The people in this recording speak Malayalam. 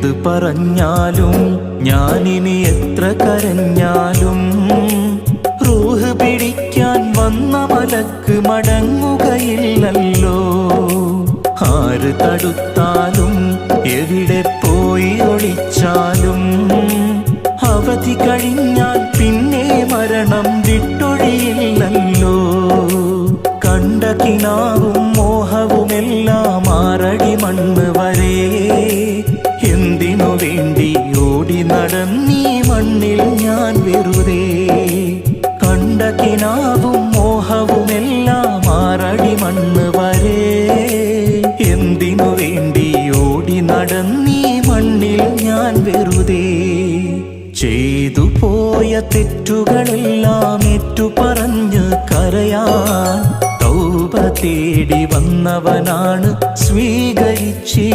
എന്ത് പറഞ്ഞാലും ഞാനിനി എത്ര കരഞ്ഞാലും റൂഹ് പിടിക്കാൻ വന്ന മലക്ക് മടങ്ങുകയില്ലല്ലോ. ആര് തടുത്താലും എവിടെ പോയി ഒളിച്ചാലും അവധി കഴിഞ്ഞാൽ പിന്നെ മരണം വിട്ടൊഴിയില്ലല്ലോ. കണ്ട കിനാവും മോഹവുമെല്ലാം ആറടി മണ്ണ് വരെ എന്തിനു വേണ്ടി ഓടി നടന്നീ മണ്ണിൽ ഞാൻ വെറുതെ. കണ്ട കിനാവും മോഹവുമെല്ലാം ആറടി മണ്ണ് വരെ എന്തിനു വേണ്ടി ഓടി നടന്നീ മണ്ണിൽ ഞാൻ വെറുതെ. ചെയ്തു പോയ തെറ്റുകളെല്ലാം ഏറ്റുപറഞ്ഞ് കരയാൻ തൗബ തേടി വന്നവനാണ് സ്വീകരിച്ചിടല്ലാഹ്.